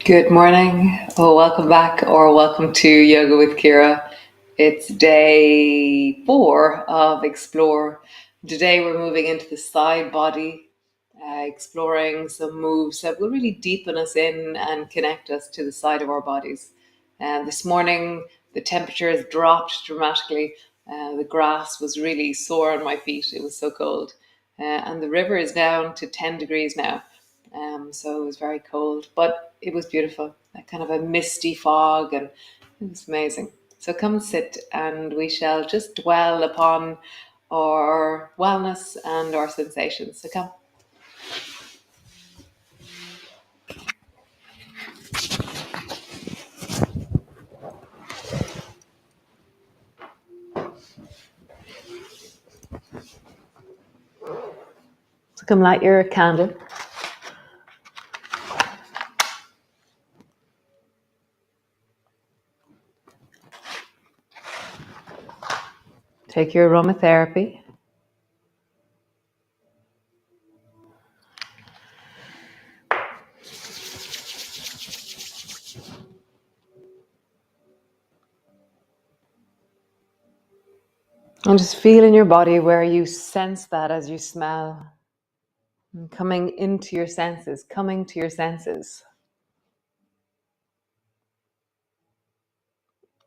Good morning, or welcome back, or welcome to Yoga with Ciara. It's day 4 of Explore. Today we're moving into the side body, exploring some moves that will really deepen us in and connect us to the side of our bodies. And this morning the temperature has dropped dramatically. The grass was really sore on my feet, it was so cold. And the river is down to 10 degrees now. So it was very cold, but it was beautiful. A kind of a misty fog, and it was amazing. So come sit, and we shall just dwell upon our wellness and our sensations. So come. So come light your candle. Take your aromatherapy. And just feel in your body where you sense that as you smell. And coming into your senses, coming to your senses.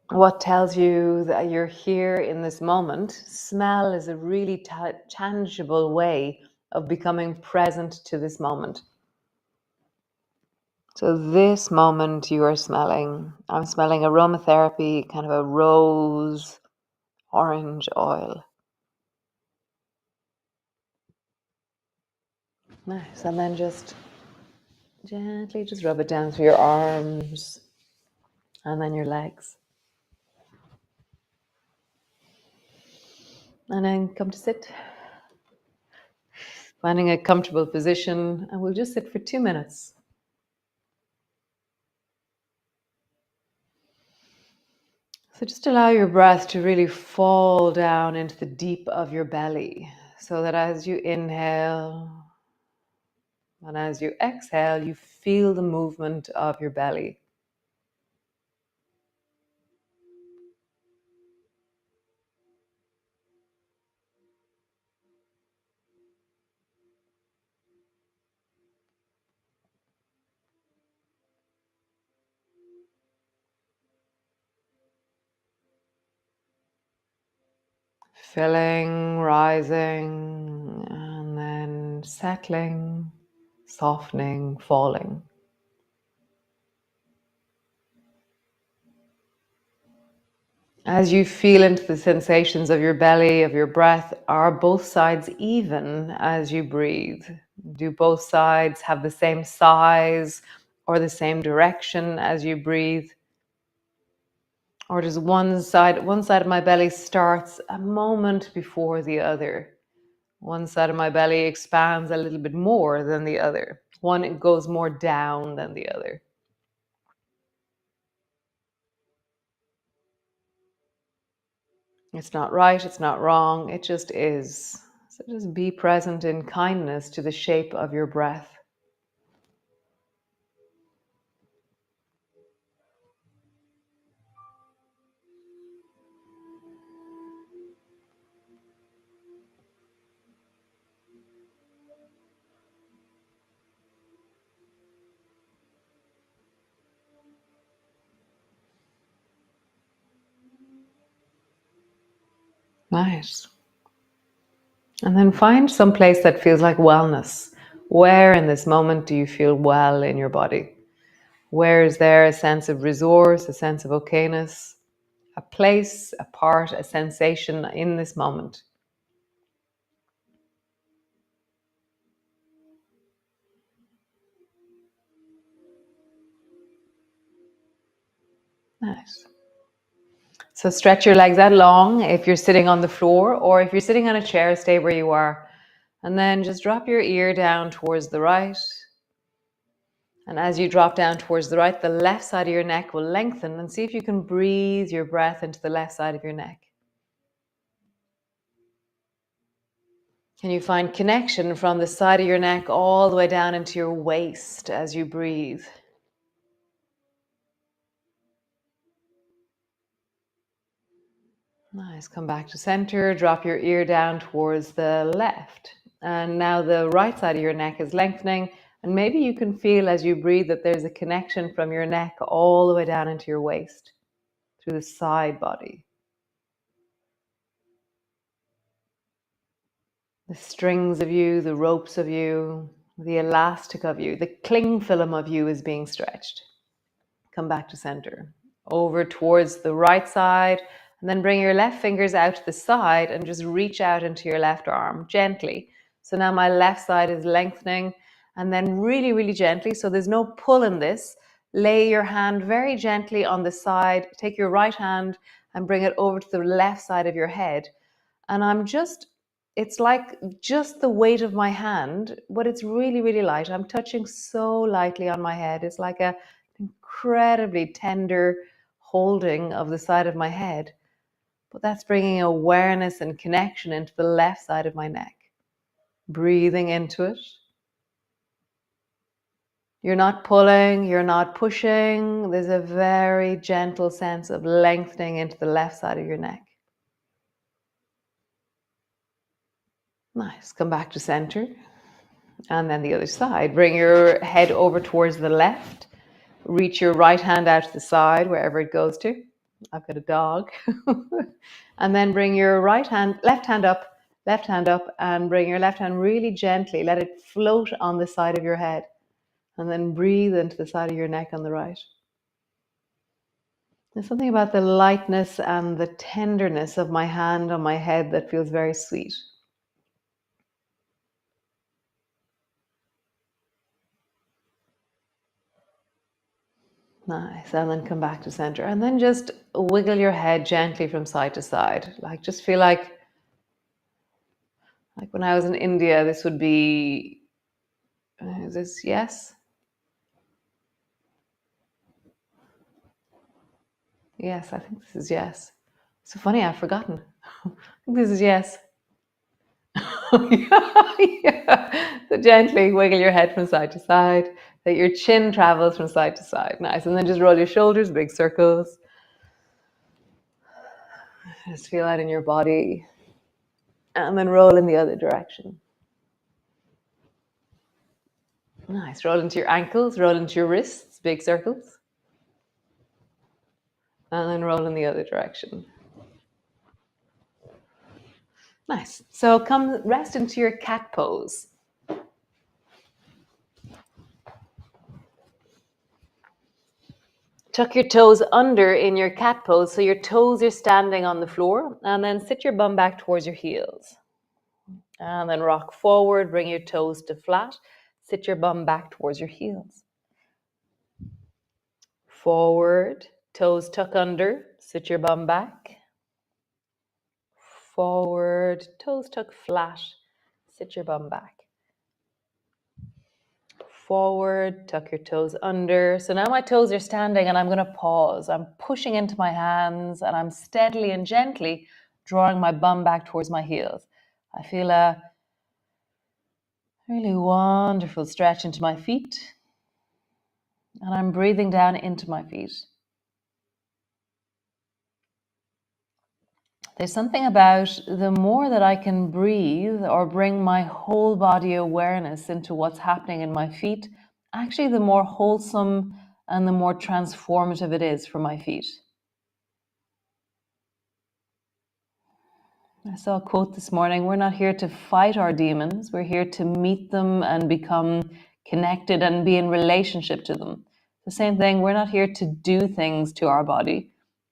What tells you that you're here in this moment? Smell is a really tangible way of becoming present to this moment. So this moment you are smelling, I'm smelling aromatherapy, kind of a rose orange oil. Nice. And then just gently just rub it down through your arms and then your legs. And then come to sit. Finding a comfortable position, and we'll just sit for 2 minutes. So just allow your breath to really fall down into the deep of your belly, so that as you inhale and as you exhale, you feel the movement of your belly. Filling, rising, and then settling, softening, falling. As you feel into the sensations of your belly, of your breath, are both sides even as you breathe? Do both sides have the same size or the same direction as you breathe? Or does one side of my belly starts a moment before the other? One side of my belly expands a little bit more than the other. One goes more down than the other. It's not right, it's not wrong, it just is. So just be present in kindness to the shape of your breath. Nice. And then find some place that feels like wellness. Where in this moment do you feel well in your body? Where is there a sense of resource, a sense of okayness, a place, a part, a sensation in this moment? Nice. So stretch your legs out long if you're sitting on the floor, or if you're sitting on a chair, stay where you are. And then just drop your ear down towards the right. And as you drop down towards the right, the left side of your neck will lengthen, and see if you can breathe your breath into the left side of your neck. Can you find connection from the side of your neck all the way down into your waist as you breathe? Nice. Come back to center. Drop your ear down towards the left. And now the right side of your neck is lengthening. And maybe you can feel as you breathe that there's a connection from your neck all the way down into your waist through the side body. The strings of you, the ropes of you, the elastic of you, the cling film of you is being stretched. Come back to center. Over towards the right side, and then bring your left fingers out to the side and just reach out into your left arm gently. So now my left side is lengthening, and then really, really gently, so there's no pull in this, lay your hand very gently on the side, take your right hand and bring it over to the left side of your head. And it's like just the weight of my hand, but it's really, really light. I'm touching so lightly on my head. It's like a incredibly tender holding of the side of my head, but that's bringing awareness and connection into the left side of my neck. Breathing into it. You're not pulling, you're not pushing. There's a very gentle sense of lengthening into the left side of your neck. Nice. Come back to center. And then the other side. Bring your head over towards the left. Reach your right hand out to the side, wherever it goes to. I've got a dog. And then bring your left hand up, and bring your left hand really gently. Let it float on the side of your head. And then breathe into the side of your neck on the right. There's something about the lightness and the tenderness of my hand on my head that feels very sweet. Nice. And then come back to center. And then just wiggle your head gently from side to side. Like just feel like when I was in India, this would be, is this yes? Yes, I think this is yes. So funny, I've forgotten. I think this is yes. Yeah. So gently wiggle your head from side to side, that your chin travels from side to side. Nice. And then just roll your shoulders, big circles. Just feel that in your body. And then roll in the other direction. Nice. Roll into your ankles, roll into your wrists, big circles. And then roll in the other direction. Nice. So come rest into your cat pose. Tuck your toes under in your cat pose, so your toes are standing on the floor, and then sit your bum back towards your heels. And then rock forward, bring your toes to flat, sit your bum back towards your heels. Forward, toes tuck under, sit your bum back. Forward, toes tuck flat, sit your bum back. Forward, tuck your toes under. So now my toes are standing and I'm going to pause. I'm pushing into my hands and I'm steadily and gently drawing my bum back towards my heels. I feel a really wonderful stretch into my feet and I'm breathing down into my feet. There's something about the more that I can breathe or bring my whole body awareness into what's happening in my feet, actually the more wholesome and the more transformative it is for my feet. I saw a quote this morning, we're not here to fight our demons, we're here to meet them and become connected and be in relationship to them. The same thing, we're not here to do things to our body,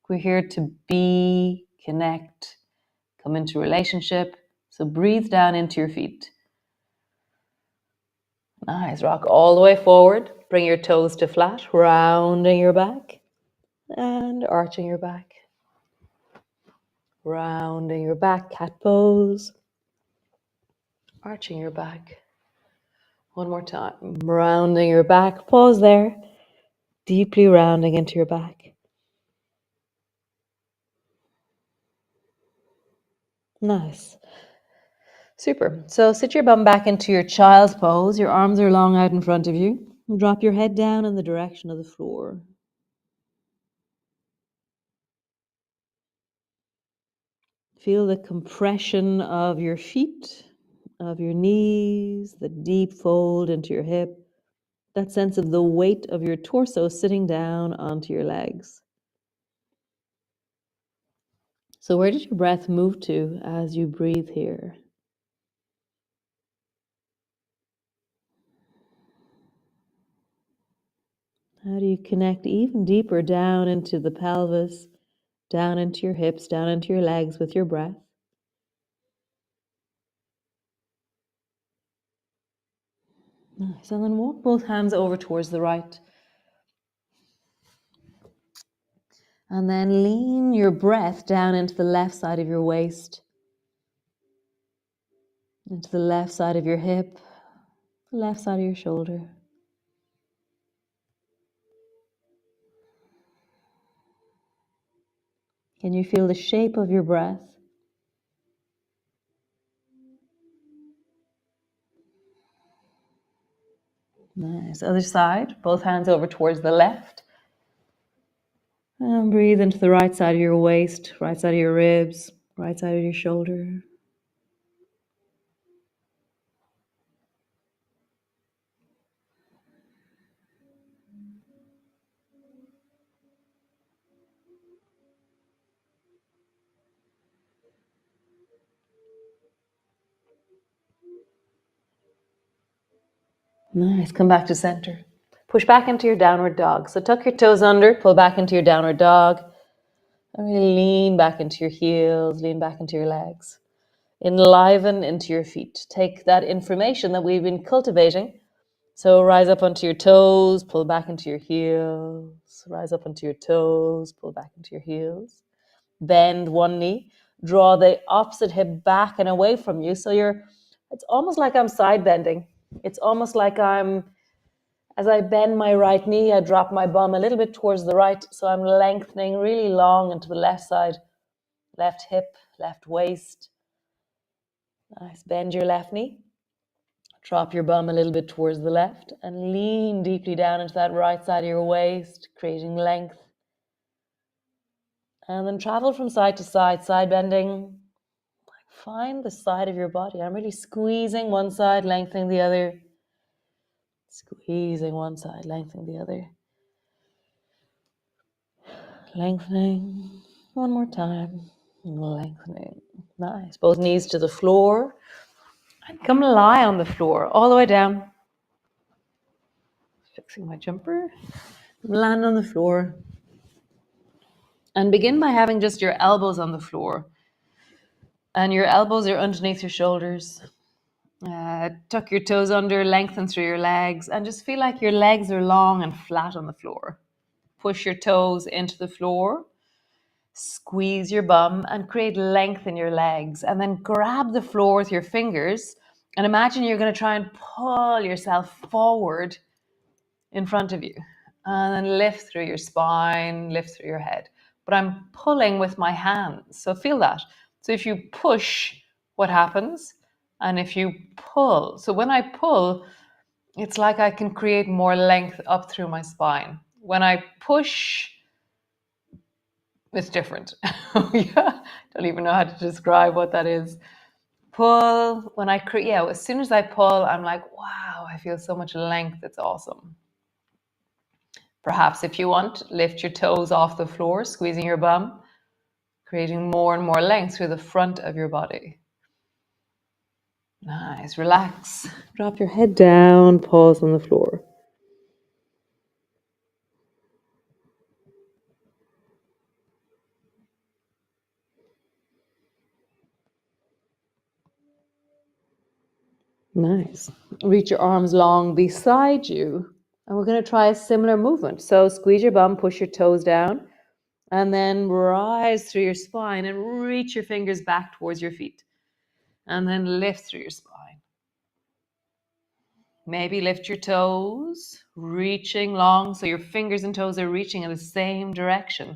we're here to be, connect, come into relationship. So breathe down into your feet. Nice, rock all the way forward, bring your toes to flat, rounding your back and arching your back. Rounding your back, cat pose. Arching your back. One more time. Rounding your back. Pause there. Deeply rounding into your back. Nice. Super. So sit your bum back into your child's pose. Your arms are long out in front of you. Drop your head down in the direction of the floor. Feel the compression of your feet, of your knees, the deep fold into your hip, that sense of the weight of your torso sitting down onto your legs. So where did your breath move to as you breathe here? How do you connect even deeper down into the pelvis, down into your hips, down into your legs with your breath? Nice. And then walk both hands over towards the right. And then lean your breath down into the left side of your waist, into the left side of your hip, the left side of your shoulder. Can you feel the shape of your breath? Nice. Other side, both hands over towards the left. And breathe into the right side of your waist, right side of your ribs, right side of your shoulder. Nice. Come back to center. Push back into your downward dog. So tuck your toes under, pull back into your downward dog. And really lean back into your heels, lean back into your legs. Enliven into your feet. Take that information that we've been cultivating. So rise up onto your toes, pull back into your heels. Rise up onto your toes, pull back into your heels. Bend one knee. Draw the opposite hip back and away from you. So it's almost like I'm side bending. It's almost like as I bend my right knee, I drop my bum a little bit towards the right. So I'm lengthening really long into the left side, left hip, left waist. Nice. Bend your left knee. Drop your bum a little bit towards the left and lean deeply down into that right side of your waist, creating length. And then travel from side to side bending. Find the side of your body. I'm really squeezing one side, lengthening the other. Squeezing one side, lengthening the other. Lengthening. One more time. Lengthening. Nice. Both knees to the floor. And come lie on the floor, all the way down. Fixing my jumper. Land on the floor. And begin by having just your elbows on the floor. And your elbows are underneath your shoulders. Tuck your toes under, lengthen through your legs, and just feel like your legs are long and flat on the floor. Push your toes into the floor. Squeeze your bum and create length in your legs. And then grab the floor with your fingers. And imagine you're going to try and pull yourself forward in front of you. And then lift through your spine, lift through your head. But I'm pulling with my hands. So feel that. So if you push, what happens? And if you pull, so when I pull, it's like I can create more length up through my spine. When I push, it's different. Yeah, don't even know how to describe what that is. Pull, when I create, yeah, as soon as I pull, I'm like, wow, I feel so much length. It's awesome. Perhaps if you want, lift your toes off the floor, squeezing your bum, creating more and more length through the front of your body. Nice, relax. Drop your head down, pause on the floor. Nice. Reach your arms long beside you. And we're going to try a similar movement. So squeeze your bum, push your toes down, and then rise through your spine and reach your fingers back towards your feet. And then lift through your spine. Maybe lift your toes, reaching long, so your fingers and toes are reaching in the same direction.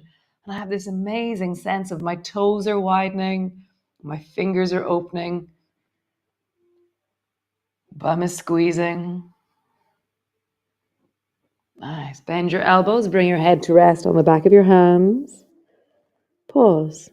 And I have this amazing sense of my toes are widening, my fingers are opening, bum is squeezing. Nice. Bend your elbows, bring your head to rest on the back of your hands. Pause.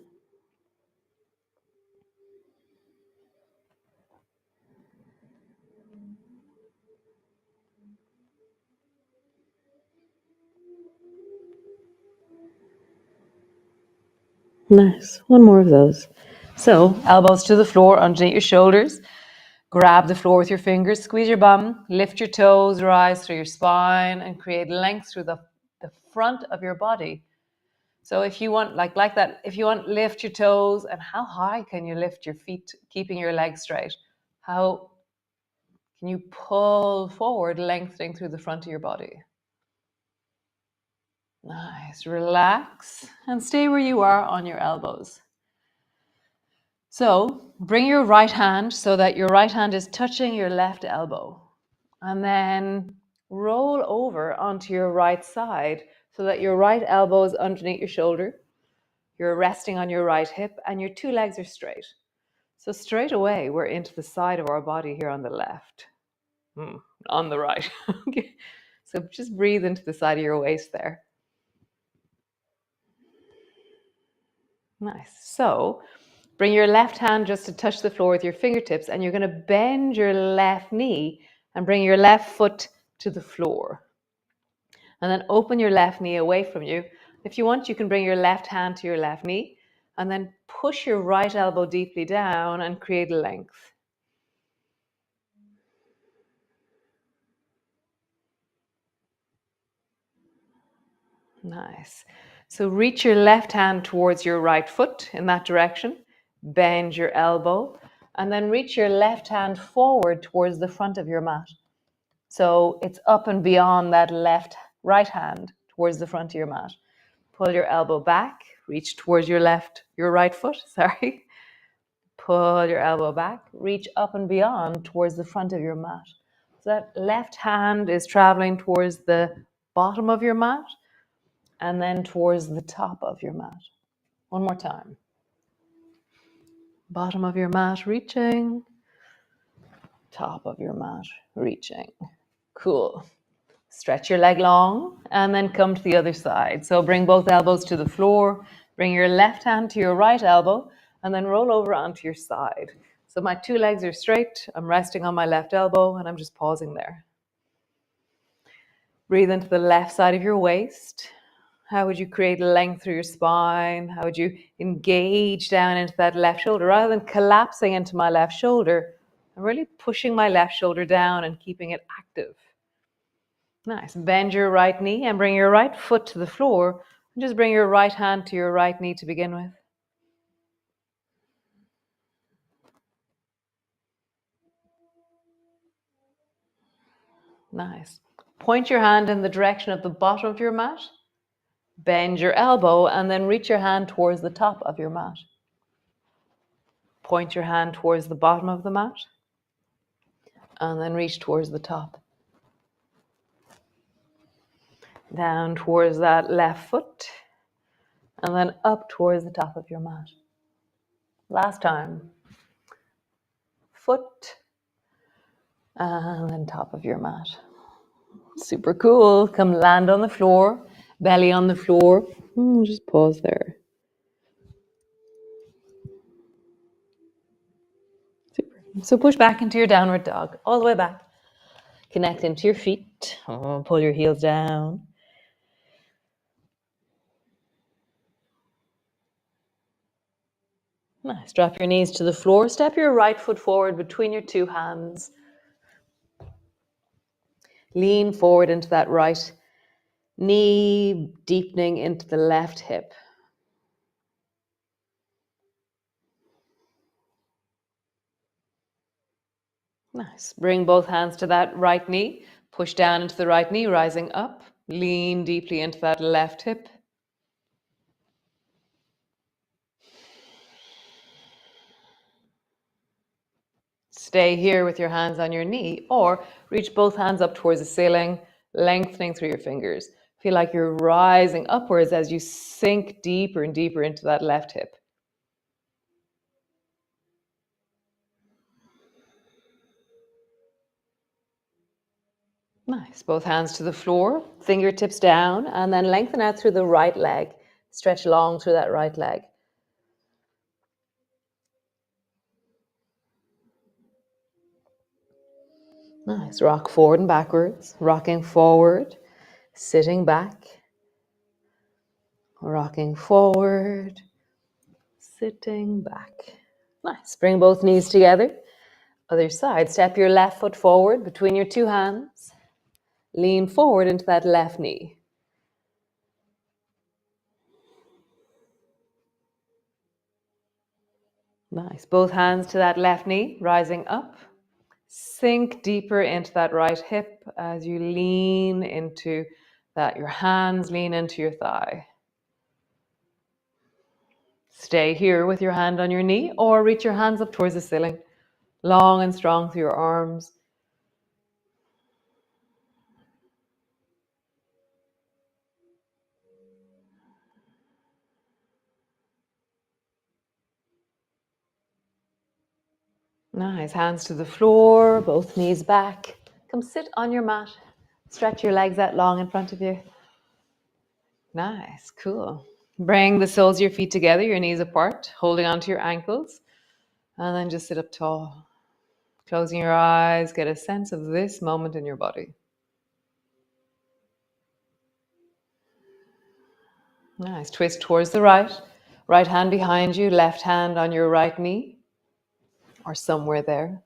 Nice. One more of those. So, elbows to the floor, underneath your shoulders. Grab the floor with your fingers, squeeze your bum, lift your toes, rise through your spine, and create length through the front of your body. So if you want, like that, if you want, lift your toes. And how high can you lift your feet, keeping your legs straight? How can you pull forward, lengthening through the front of your body? Nice. Relax and stay where you are on your elbows. So bring your right hand so that your right hand is touching your left elbow. And then roll over onto your right side so that your right elbow is underneath your shoulder. You're resting on your right hip and your two legs are straight. So straight away, we're into the side of our body here on the left. On the right. Okay. So just breathe into the side of your waist there. Nice. So bring your left hand just to touch the floor with your fingertips, and you're going to bend your left knee and bring your left foot to the floor. And then open your left knee away from you. If you want, you can bring your left hand to your left knee and then push your right elbow deeply down and create length. Nice. So reach your left hand towards your right foot in that direction. Bend your elbow and then reach your left hand forward towards the front of your mat. So it's up and beyond that right hand towards the front of your mat. Pull your elbow back, reach towards your right foot, sorry. Pull your elbow back, reach up and beyond towards the front of your mat. So that left hand is traveling towards the bottom of your mat and then towards the top of your mat. One more time. Bottom of your mat, reaching. Top of your mat, reaching. Cool. Stretch your leg long and then come to the other side. So bring both elbows to the floor. Bring your left hand to your right elbow and then roll over onto your side. So my two legs are straight. I'm resting on my left elbow and I'm just pausing there. Breathe into the left side of your waist. How would you create length through your spine? How would you engage down into that left shoulder? Rather than collapsing into my left shoulder, I'm really pushing my left shoulder down and keeping it active. Nice. Bend your right knee and bring your right foot to the floor. And just bring your right hand to your right knee to begin with. Nice. Point your hand in the direction of the bottom of your mat. Bend your elbow and then reach your hand towards the top of your mat. Point your hand towards the bottom of the mat and then reach towards the top. Down towards that left foot and then up towards the top of your mat. Last time. Foot and then top of your mat. Super cool. Come land on the floor, belly on the floor. Just pause there. Super. So push back into your downward dog, all the way back. Connect into your feet. Pull your heels down. Nice. Drop your knees to the floor. Step your right foot forward between your two hands. Lean forward into that right knee, deepening into the left hip. Nice. Bring both hands to that right knee. Push down into the right knee, rising up. Lean deeply into that left hip. Stay here with your hands on your knee or reach both hands up towards the ceiling, lengthening through your fingers. Feel like you're rising upwards as you sink deeper and deeper into that left hip. Nice. Both hands to the floor, fingertips down, and then lengthen out through the right leg. Stretch long through that right leg. Nice. Rock forward and backwards, rocking forward, sitting back, rocking forward, sitting back. Nice. Bring both knees together. Other side. Step your left foot forward between your two hands. Lean forward into that left knee. Nice. Both hands to that left knee, rising up. Sink deeper into that right hip as you lean into that. Your hands lean into your thigh. Stay here with your hand on your knee or reach your hands up towards the ceiling. Long and strong through your arms. Nice. Hands to the floor, both knees back. Come sit on your mat. Stretch your legs out long in front of you. Nice. Cool. Bring the soles of your feet together, your knees apart, holding onto your ankles. And then just sit up tall. Closing your eyes, get a sense of this moment in your body. Nice. Twist towards the right. Right hand behind you, left hand on your right knee or somewhere there.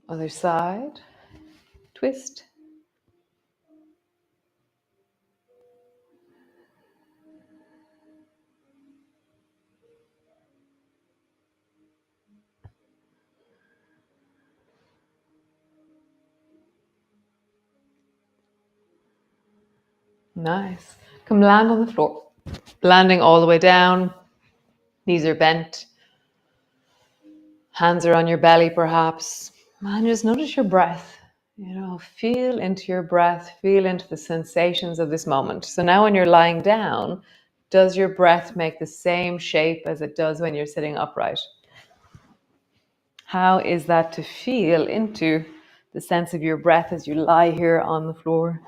Other side. Twist. Nice. Come land on the floor. Landing all the way down. Knees are bent. Hands are on your belly perhaps. And just notice your breath. Feel into your breath. Feel into the sensations of this moment. So now when you're lying down, does your breath make the same shape as it does when you're sitting upright? How is that to feel into the sense of your breath as you lie here on the floor?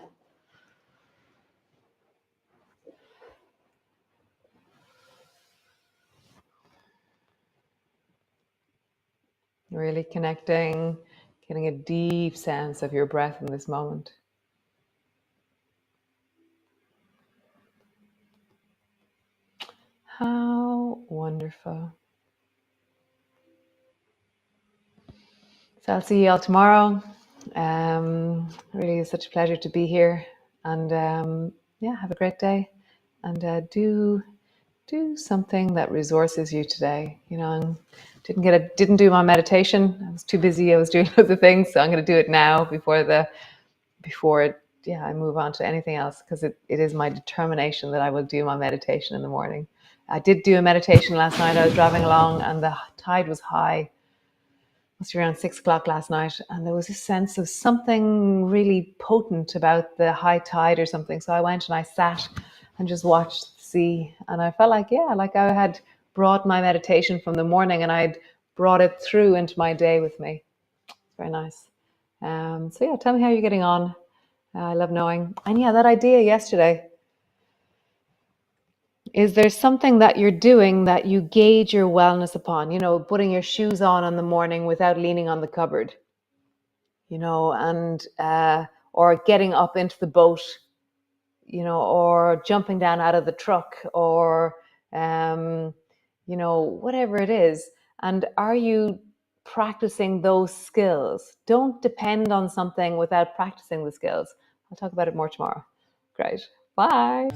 Really connecting, getting a deep sense of your breath in this moment. How wonderful. So I'll see you all tomorrow. Really is such a pleasure to be here. And have a great day. And do something that resources you today. And didn't do my meditation. I was too busy. I was doing other things. So I'm going to do it now before I move on to anything else, because it is my determination that I will do my meditation in the morning. I did do a meditation last night. I was driving along and the tide was high. Must be around 6 o'clock last night, and there was a sense of something really potent about the high tide or something. So I went and I sat and just watched the sea, and I felt like I had brought my meditation from the morning and I'd brought it through into my day with me. It's very nice. Tell me how you're getting on. I love knowing. And that idea yesterday. Is there something that you're doing that you gauge your wellness upon? Putting your shoes on the morning without leaning on the cupboard. And or getting up into the boat, or jumping down out of the truck, or whatever it is. And are you practicing those skills? Don't depend on something without practicing the skills. I'll talk about it more tomorrow. Great. Bye.